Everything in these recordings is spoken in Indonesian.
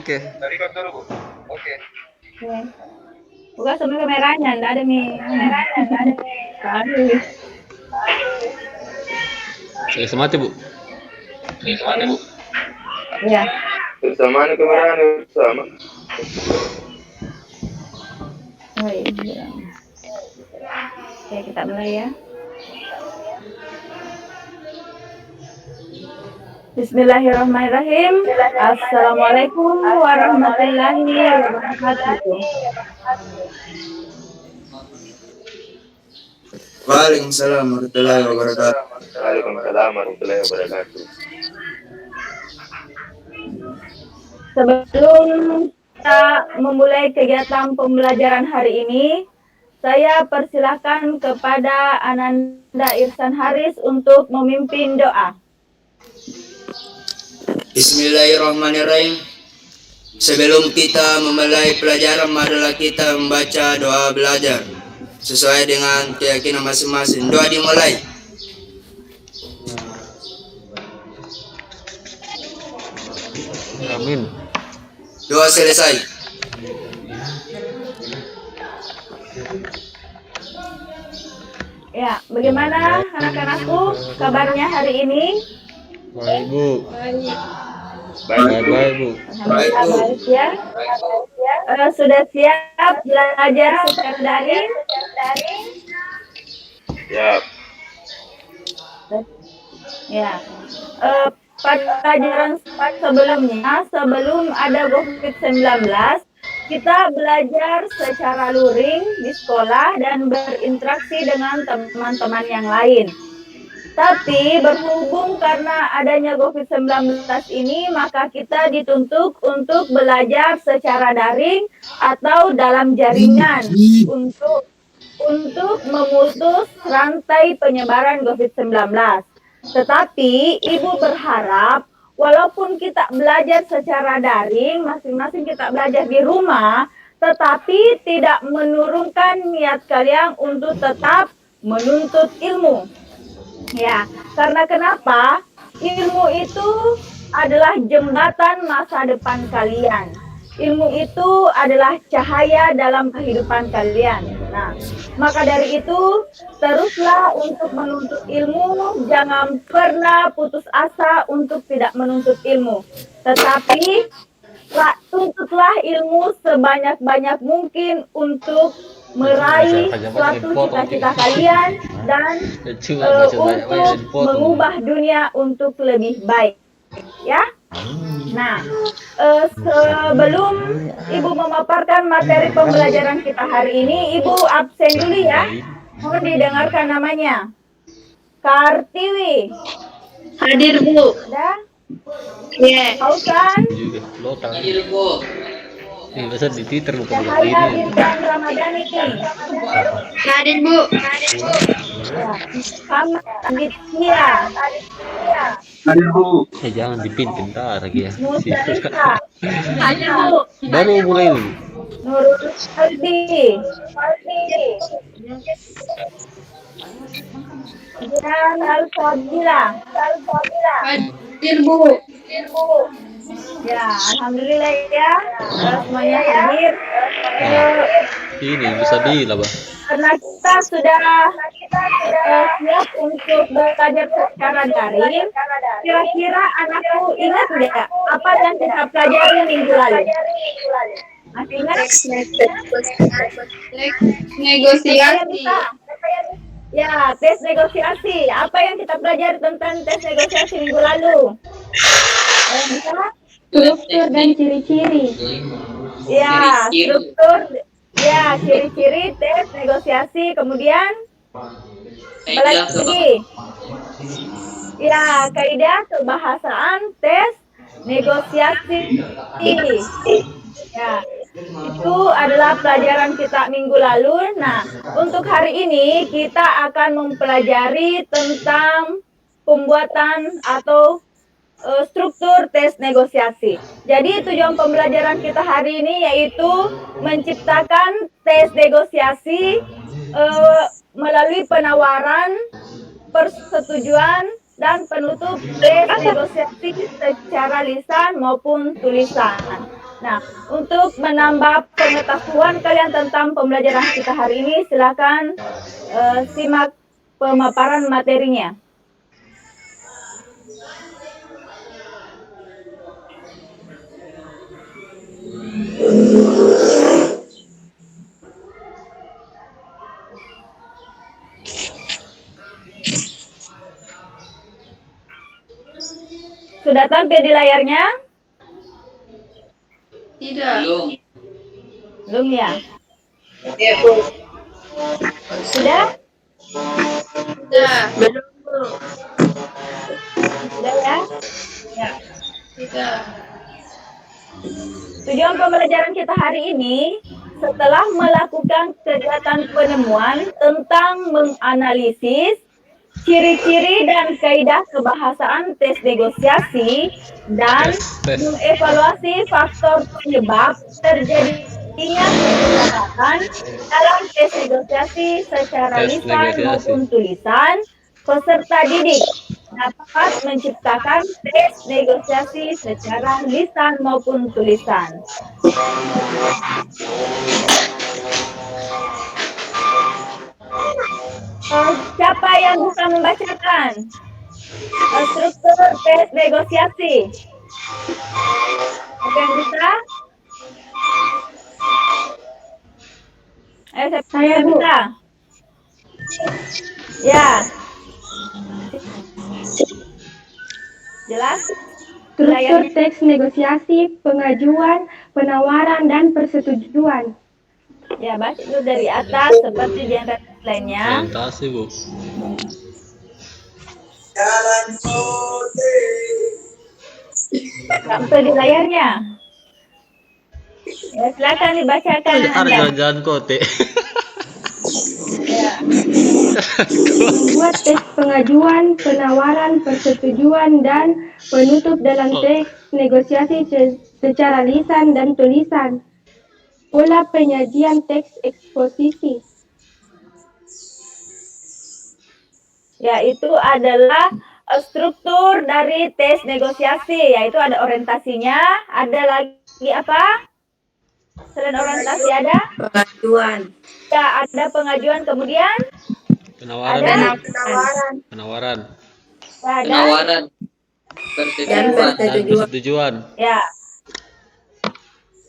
Oke. Tadi kan dulu, Bu. Oke. Buka semua kameranya, enggak ada nih. Aduh. Saya semati, Bu. Mana, Bu? Ya. Sama nih kameranya sama. Oh iya. Oke, kita mulai ya. Bismillahirrahmanirrahim. Assalamualaikum warahmatullahi wabarakatuh. Waalaikumsalam warahmatullahi wabarakatuh. Waalaikumsalam warahmatullahi wabarakatuh. Sebelum kita memulai kegiatan pembelajaran hari ini, saya persilahkan kepada Ananda Irsan Haris untuk memimpin doa. Bismillahirrahmanirrahim. Sebelum kita memulai pelajaran, marilah kita membaca doa belajar sesuai dengan keyakinan masing-masing. Doa dimulai. Amin. Doa selesai. Ya, bagaimana anak-anakku kabarnya hari ini? Baik, Bu. Baik, Bu. Baik, Bu. Alhamdulillah baik ya. Sudah siap belajar secara daring? Siap. Ya. Pada pelajaran sebelumnya, sebelum ada COVID-19, kita belajar secara luring di sekolah dan berinteraksi dengan teman-teman yang lain. Tapi berhubung karena adanya COVID-19 ini, maka kita dituntut untuk belajar secara daring atau dalam jaringan untuk memutus rantai penyebaran COVID-19. Tetapi Ibu berharap walaupun kita belajar secara daring, masing-masing kita belajar di rumah, tetapi tidak menurunkan niat kalian untuk tetap menuntut ilmu. Ya, karena kenapa? Ilmu itu adalah jembatan masa depan kalian. Ilmu itu adalah cahaya dalam kehidupan kalian. Nah, maka dari itu, teruslah untuk menuntut ilmu. Jangan pernah putus asa untuk tidak menuntut ilmu. Tetapi, tuntutlah ilmu sebanyak-banyak mungkin untuk meraih suatu cita-cita kalian dan untuk mengubah dunia untuk lebih baik. Ya. Nah, sebelum Ibu memaparkan materi pembelajaran kita hari ini, Ibu absen dulu ya. Mohon didengarkan namanya. Kartiwi. Hadir, Bu. Ada? Iya. Pausan. Hadir, Bu. Ini besar di Twitter bukan di Cahaya ini. Bintang Ramadhani. Hadir, Bu. Sama Aditya. Hadir, Bu. Jangan dipin bentar lagi ya. Mustarika. Hadir, Bu. Baru mulai dulu. Nurul Aldi. Dan Al-Fadila. Hadir, Bu. Ya, alhamdulillah ya. Semuanya hadir. Ini bisa bila, Bah. Karena kita sudah siap untuk belajar secara daring, kira-kira anakku ingat nggak apa yang kita pelajari minggu lalu? Masih ingat? Negosiasi. Ya, tes negosiasi. Apa yang kita pelajari tentang tes negosiasi minggu lalu? Struktur dan ciri-ciri. Ya, struktur. Ya, ciri-ciri tes negosiasi. Kemudian apa lagi? Ya, kaidah kebahasaan tes negosiasi. Ya, itu adalah pelajaran kita minggu lalu. Nah, untuk hari ini kita akan mempelajari tentang pembuatan atau struktur tes negosiasi. Jadi tujuan pembelajaran kita hari ini yaitu menciptakan tes negosiasi melalui penawaran, persetujuan, dan penutup tes negosiasi secara lisan maupun tulisan. Nah, untuk menambah pengetahuan kalian tentang pembelajaran kita hari ini, silakan simak pemaparan materinya. Sudah tampil di layarnya? Tidak. Belum ya? Iya, Bu. Sudah? Sudah. Belum, Bu. Sudah ya? Ya. Tidak. Tujuan pembelajaran kita hari ini, setelah melakukan kegiatan penemuan tentang menganalisis ciri-ciri dan kaidah kebahasaan tes negosiasi dan mengevaluasi faktor penyebab terjadinya kesepakatan dalam tes negosiasi secara lisan maupun tulisan, peserta didik dapat menciptakan tes negosiasi secara lisan maupun tulisan. Siapa yang bisa membacakan struktur tes negosiasi? Siapa yang bisa? Saya Bu. bisa. Ya. Jelas? Struktur teks negosiasi, pengajuan, penawaran, dan persetujuan. Ya, baca dulu dari atas seperti di yang lainnya. Presentasi, Bu. Sampai di layarnya. Ya, silakan dibacakan Ada Anda. jalan-jalan kote. Ya. Buat tes pengajuan, penawaran, persetujuan, dan penutup dalam teks negosiasi secara lisan dan tulisan. Pola penyajian teks eksposisi. Ya, itu adalah struktur dari tes negosiasi, yaitu ada orientasinya, ada lagi apa? Selain orientasi ada? Pengajuan. Ya, ada pengajuan, kemudian Penawaran, ada Bu. penawaran. Penawaran. Ya, ada Penawaran, Dan Dan persetujuan. persetujuan. ya.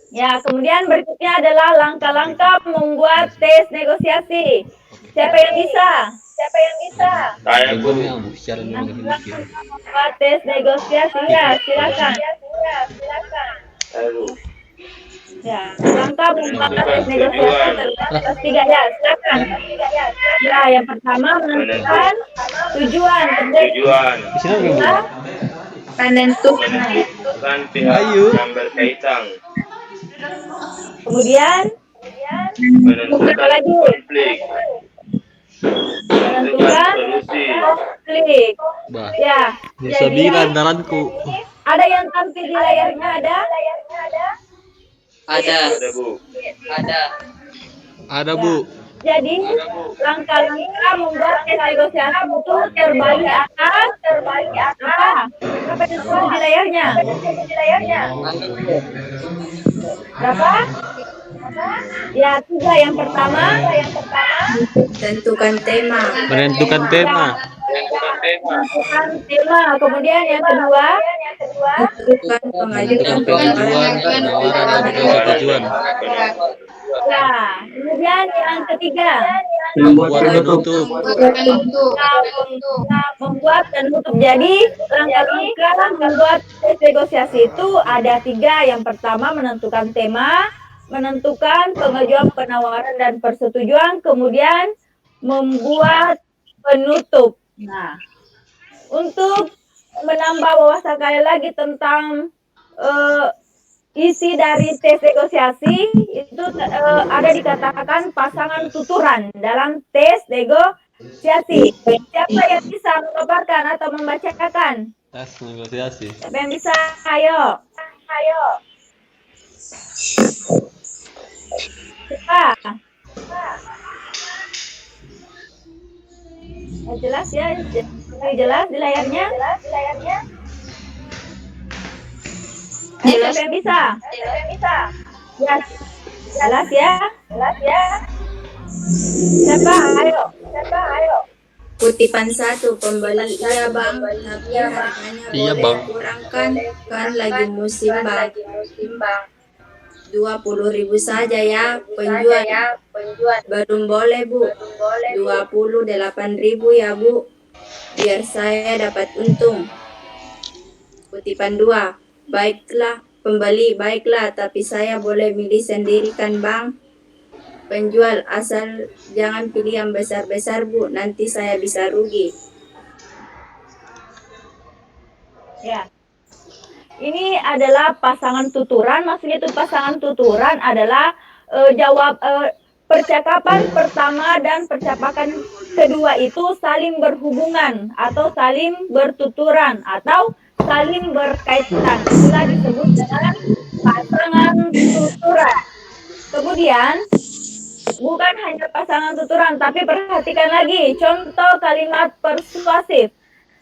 Ya, kemudian berikutnya adalah langkah-langkah membuat tes negosiasi. Siapa yang bisa? Siapa yang bisa? Saya Gue Bu. yang bicara dulu mikir. Membuat tes negosiasi, ya, silakan. Saya Bu. Ya, langkah membuat tes negosiasi terdapat 3 ya, silakan. Ya, yang pertama menentukan tujuan. Tujuan. Di sini Bu. Kedua, Menentukan pihak Ayo. yang berkaitan. kemudian Menentukan konflik. Menentukan menentukan solusi. konflik. Bah, Ya, bisa bilang dalanku. ada yang tampil di layarnya, ada? ada, Ada Bu. Ada, Bu. Jadi langkah-langkah membuat tes negosiasi itu terbagi atas apa? Apa yang disebut di layarnya? Berapa? Ya, 3. Yang pertama Tentukan tema. Menentukan tema. menentukan tema. Kemudian yang kedua Tentukan Menentukan pengajuan. pengajuan, penawaran, dan persetujuan. ya, kemudian yang ketiga Membuat penutup. membuat dan menutup. Jadi langkah-langkah membuat tes negosiasi itu ada 3. Yang pertama menentukan tema, menentukan pengajuan, penawaran, dan persetujuan, kemudian membuat penutup. Nah, untuk menambah wawasan kalian lagi tentang isi dari tes negosiasi itu ada dikatakan pasangan tuturan dalam tes negosiasi. Siapa yang bisa memaparkan atau membacakan? Tes negosiasi. Siapa yang bisa? Ayo. Siapa? Jelas ya? Jelas di layarnya? Siapa yang bisa? Ya, jelas ya? Siapa? Ayo. Kutipan 1, pembeli iya bang, tapi harganya Iya, boleh Bang. kurangkan, kan lagi musim bang. 20.000 saja ya penjual. Belum boleh bu, 28.000 ya bu, biar saya dapat untung. Kutipan 2, baiklah pembeli, baiklah, tapi saya boleh milih sendiri kan bang? Penjual, asal jangan pilih yang besar-besar bu, nanti saya bisa rugi. Ya. Ini adalah pasangan tuturan. Maksudnya itu pasangan tuturan adalah percakapan pertama dan percakapan kedua itu saling berhubungan atau saling bertuturan atau saling berkaitan. Itulah disebut dengan pasangan tuturan. Kemudian bukan hanya pasangan tuturan, tapi perhatikan lagi contoh kalimat persuasif.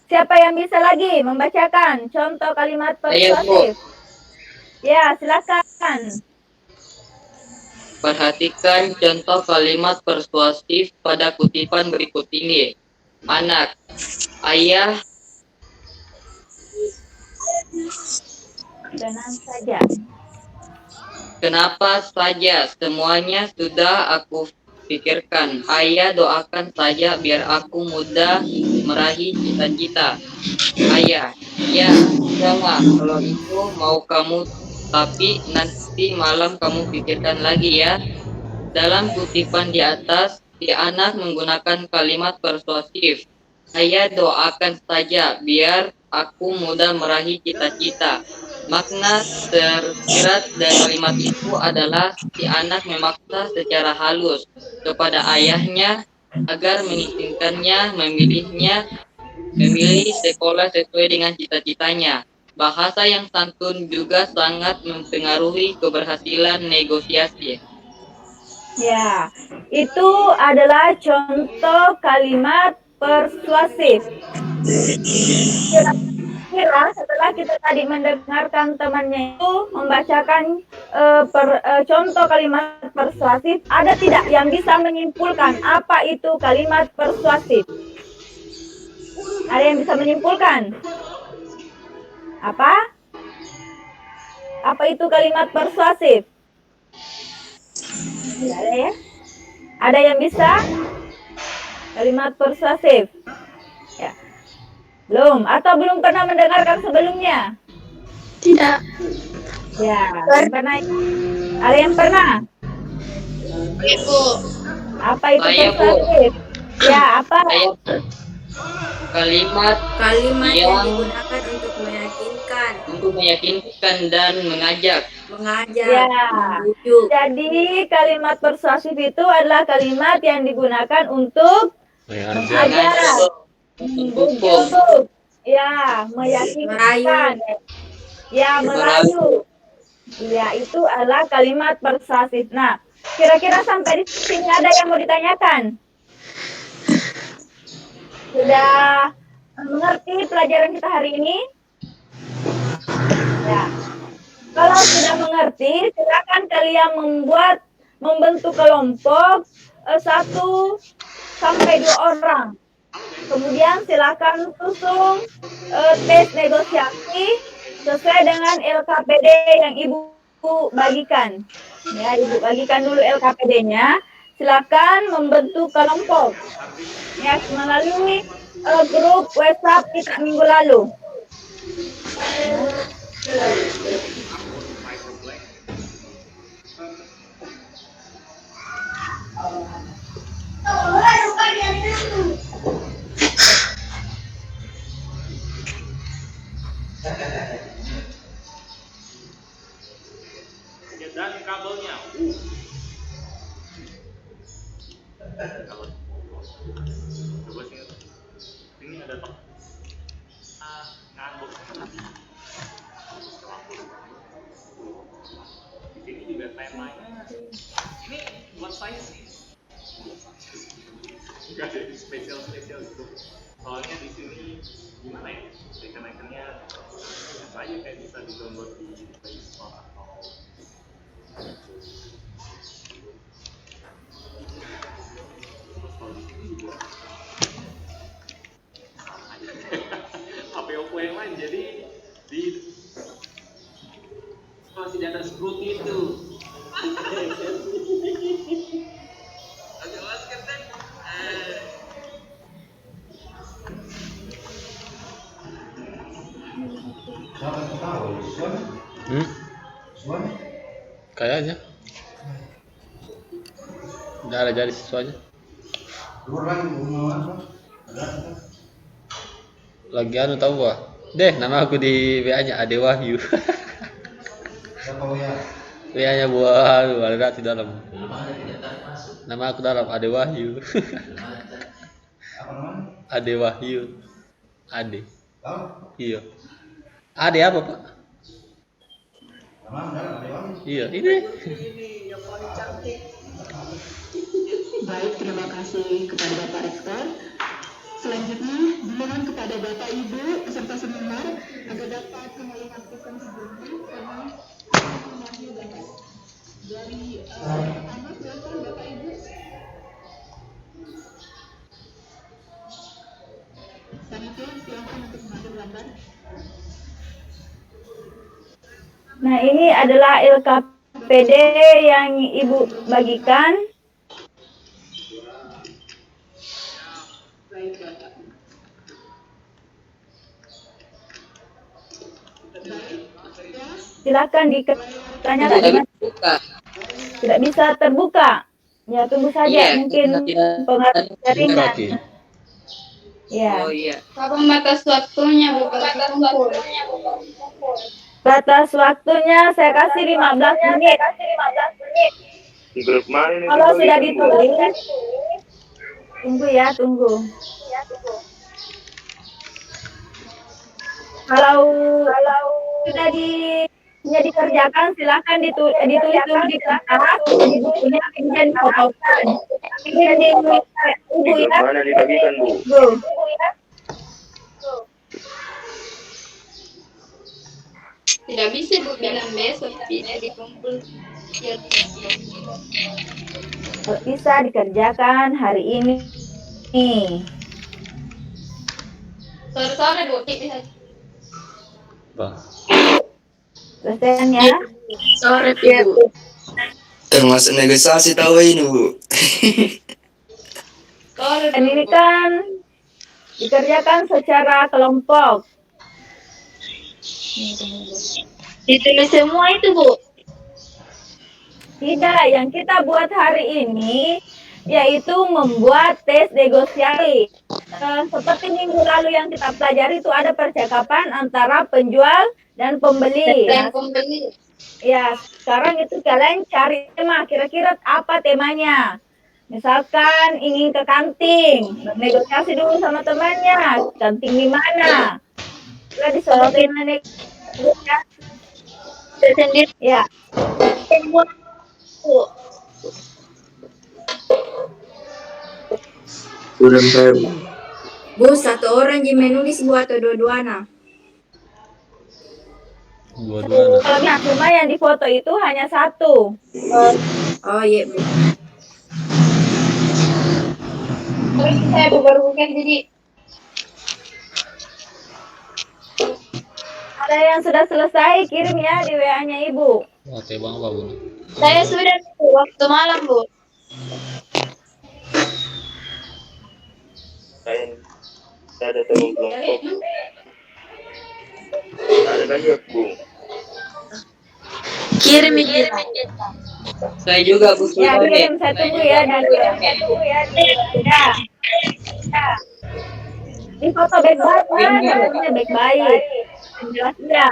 Siapa yang bisa lagi membacakan contoh kalimat persuasif? Ya, silakan. Perhatikan contoh kalimat persuasif pada kutipan berikut ini. Anak, ayah, Tenang saja. kenapa saja semuanya sudah aku pikirkan. Ayah, doakan saja biar aku mudah meraih cita-cita. Ayah, ya, jangan kalau itu mau kamu, tapi nanti malam kamu pikirkan lagi ya. Dalam kutipan di atas, si anak menggunakan kalimat persuasif. Ayah, doakan saja biar aku mudah meraih cita-cita. Makna tersirat dari kalimat itu adalah si anak memaksa secara halus kepada ayahnya agar mengizinkannya memilih sekolah sesuai dengan cita-citanya. Bahasa yang santun juga sangat mempengaruhi keberhasilan negosiasi. Ya, itu adalah contoh kalimat persuasif. Kira setelah kita tadi mendengarkan temannya itu membacakan contoh kalimat persuasif, ada tidak yang bisa menyimpulkan apa itu kalimat persuasif? Ada yang bisa menyimpulkan? Apa? Apa itu kalimat persuasif? Tidak ada ya? Ada yang bisa? Kalimat persuasif? Ya. Belum? Atau belum pernah mendengarkan sebelumnya? Tidak. Ya, belum pernah. Ada yang pernah? Apa itu Saya, Bu. persuasif? Ya, apa? Kalimat Kalimat yang yang digunakan untuk meyakinkan dan mengajak. Ya. membujuk. Jadi kalimat persuasif itu adalah kalimat yang digunakan untuk mengajak, membujuk, ya, meyakinkan, ya, merayu. Ya, itu adalah kalimat persuasif. Nah, kira-kira sampai di sini ada yang mau ditanyakan? Sudah mengerti pelajaran kita hari ini? Ya. Kalau sudah mengerti, silakan kalian membentuk kelompok 1 sampai 2 orang. Kemudian silakan susun tes negosiasi sesuai dengan LKPD yang Ibu bagikan. Ya, Ibu bagikan dulu LKPD-nya. Silakan membentuk kelompok. Ya, melalui grup WhatsApp kita minggu lalu. Dan kabelnya. Coba sini ada tok. Ngambek. Di sini juga temanya. Ini buat saya sih. Enggak ada spesial gitu. soalnya di sini gimana ya, icon-iconnya biasa aja, kayak bisa di download di Play Store atau kalau di sini juga sama aja. HP Oppo yang lain, jadi di masih di atas root itu. Agak masker kan? Kayaknya. Udah ada jadi siswanya. Lagi anu tahu gua. Deh, nama aku di WA-nya Ade Wahyu. WA-nya buat ada di dalam. Nama aku dalam Ade Wahyu. Ade Wahyu. Ade. Iya. Ade apa, Pak? Iya, ini. Baik, terima kasih kepada Bapak Rektor. Selanjutnya, dimohon kepada Bapak Ibu peserta seminar agar dapat kembali aktifkan sebelumnya karena semuanya dapat. Dari pertama, silakan Bapak Ibu. Selanjutnya, silakan untuk mengambil gambar. Nah, ini adalah LKPD yang Ibu bagikan. Baik, Bapak. Silakan ditanyakan. Buka. Tidak bisa terbuka. Ya, tunggu saja Iya, mungkin tidak. pengaruh jaringan. Oke. Ya. Oh iya. Kapan batas waktunya bukan kumpul? Batas waktunya saya kasih 15 menit. Di grup mana nih? Kalau sudah ditulis, tunggu ya, tunggu. Kalau sudah dikerjakan, silakan ditulis dulu di kertas, di bukunya, kemudian fotokan. Kemudian di Ibu ya. Mana dibagikan, Bu? Bu. Tidak bisa Bu bilang besok tidak dikumpul. Ya, Bisa dikerjakan hari ini. sore-sore Bu bisa. Bang. Selesai ya. Sore Bu. Termasuk negosiasi tahu ini, Bu. Sore Dan ini kan dikerjakan secara kelompok. ditulis semua itu Bu. Tidak, yang kita buat hari ini yaitu membuat tes negosiasi. Seperti minggu lalu yang kita pelajari itu ada percakapan antara penjual dan pembeli. Dan pembeli. Ya, sekarang itu kalian cari tema, kira-kira apa temanya. Misalkan ingin ke kantin, negosiasi dulu sama temannya, kantin di mana. Sudah disebutin negosiasi. Sendiri Ya, semua Bu. Kurang tahu. Bu, satu orang yang menulis Bu atau dua-duanya? Dua-duanya. nah, cuma yang di foto itu hanya satu. Oh iya Bu. Terus saya Bu baru bukan jadi. Ada yang sudah selesai, kirim ya di WA-nya Ibu. Wah, tebang apa, Bu? Saya sudah Bu, waktu malam Bu. Saya ada teman kelompok. Ada banyak, Bu. Kirim ini. Saya juga Bu. Ya, kirim, saya tunggu ya. Ya. Di foto baik-baik, kan? Baik-baik. Jelas ya.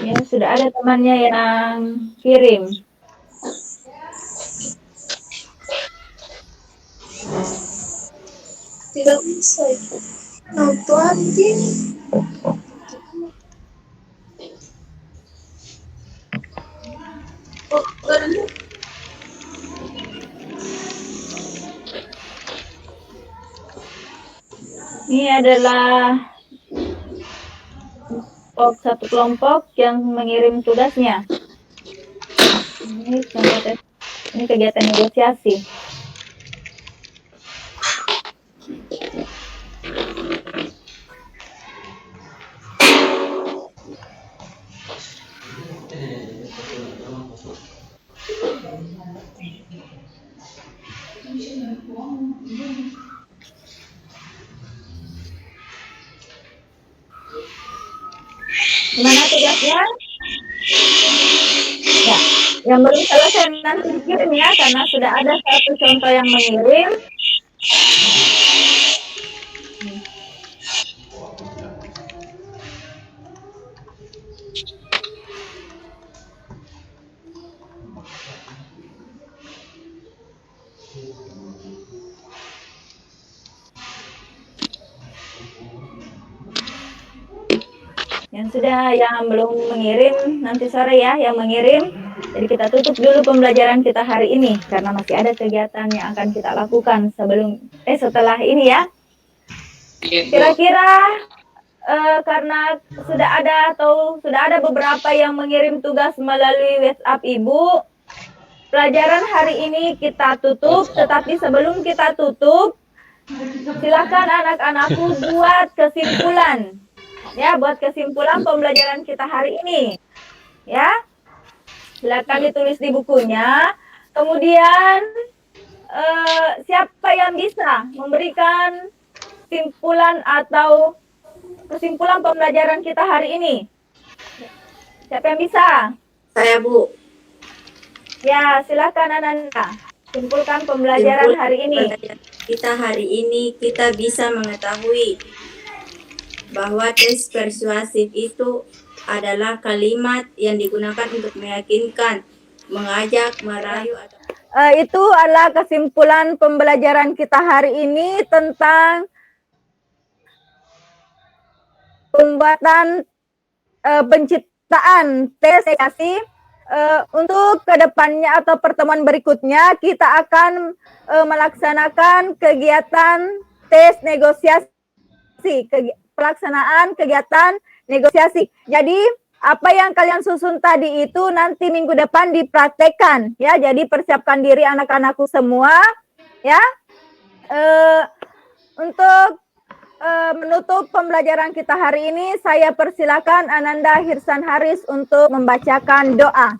Ya, sudah ada temannya yang kirim. Tidak bisa. Nonton Ini adalah satu kelompok yang mengirim tugasnya. Ini contoh tes, ini kegiatan negosiasi. Gimana tugasnya? Ya, yang belum selesai nanti dikirim ya, karena sudah ada satu contoh yang mengirim. Yang belum mengirim nanti sore ya yang mengirim. Jadi kita tutup dulu pembelajaran kita hari ini karena masih ada kegiatan yang akan kita lakukan setelah ini ya. Kira-kira karena sudah ada beberapa yang mengirim tugas melalui WhatsApp Ibu. Pelajaran hari ini kita tutup, tetapi sebelum kita tutup silakan anak-anakku buat kesimpulan. Ya, buat kesimpulan pembelajaran kita hari ini. Ya. Silakan ditulis di bukunya. Kemudian siapa yang bisa memberikan kesimpulan atau kesimpulan pembelajaran kita hari ini? Siapa yang bisa? Saya, Bu. Ya, silakan Ananda. Simpulkan pembelajaran hari ini. Kita hari ini kita bisa mengetahui bahwa tes persuasif itu adalah kalimat yang digunakan untuk meyakinkan, mengajak, merayu. Itu adalah kesimpulan pembelajaran kita hari ini tentang pembuatan penciptaan tes negosiasi. Untuk kedepannya atau pertemuan berikutnya kita akan melaksanakan kegiatan tes negosiasi, pelaksanaan kegiatan negosiasi. Jadi apa yang kalian susun tadi itu nanti minggu depan dipraktekkan ya. Jadi persiapkan diri anak-anakku semua ya. Untuk menutup pembelajaran kita hari ini saya persilakan Ananda Hirsan Haris untuk membacakan doa.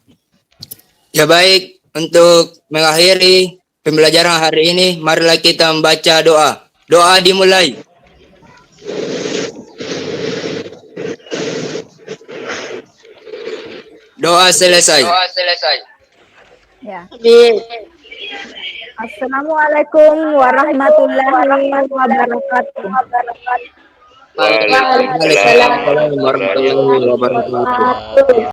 Ya baik, untuk mengakhiri pembelajaran hari ini marilah kita membaca doa. Doa dimulai. Doa selesai. Ya. Assalamualaikum warahmatullahi wabarakatuh. Waalaikumsalam warahmatullahi wabarakatuh.